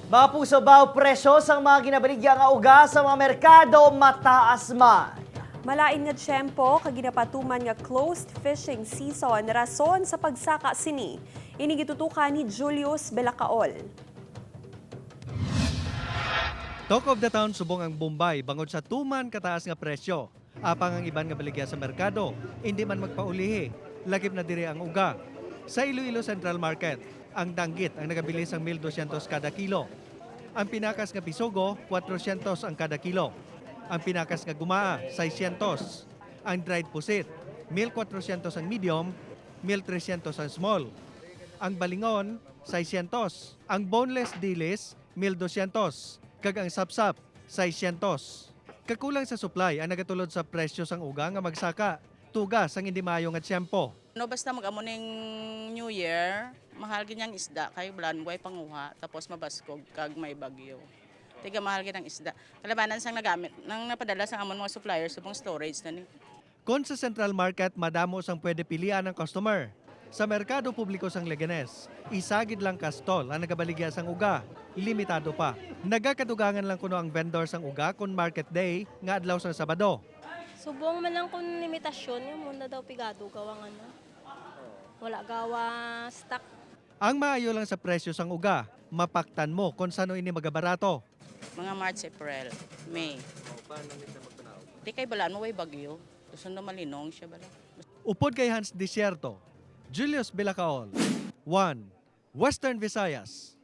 Mga puso ba presyo sa mga ginabaligya nga uga sa mga merkado mataas man. Malain nga tiyempo, kaginapatuman nga closed fishing season, rason sa pagsaka sini. Inigitutukan ni Julius Belacaol. Talk of the town subong ang Bombay bangod sa tuman kataas nga presyo. Apang ang iban nga baligya sa merkado, hindi man magpaulihi. Lagip na dire ang uga. Sa Iloilo Central Market, ang danggit ang nagabilis ang 1,200 kada kilo. Ang pinakas nga pisogo, 400 ang kada kilo. Ang pinakas nga gumaa, 600. Ang dried pusit, 1,400 ang medium, 1,300 ang small. Ang balingon, 600. Ang boneless dilis, 1,200. Kag ang sapsap, 600. Kakulang sa supply ang nagatulod sa presyo sang uga nga magsaka. Tugas ang hindi maayo nga tiyempo. No, basta mag-amo ning New Year, mahal ganyang isda kay bulan-buhay panguha tapos mabaskog kag may bagyo. Tiga mahal gyud ang isda. Kalabanan sang nagamit nang napadala sa amon mga suppliers subong storage na ni. Kon sa Central Market, madamo sang pwede pilian ng customer. Sa merkado publiko sang Leganes, isagid lang kastol ang nagabaligya sang uga. Limitado pa. Nagakadugangan lang kuno ang vendor sang uga kon market day nga adlaw sang Sabado. Subong man lang kung limitasyon, yung muna daw pigado gawang ano. Wala gawa stock. Ang maayo lang sa presyo sang uga, mapaktan mo kung sano ini magabarato. Mga March, April, May. Di kay balaan mo way bagyo. Gusto na malinong siya bala. Upod kay Hans Desierto, Julius Belacaol, 1. Western Visayas.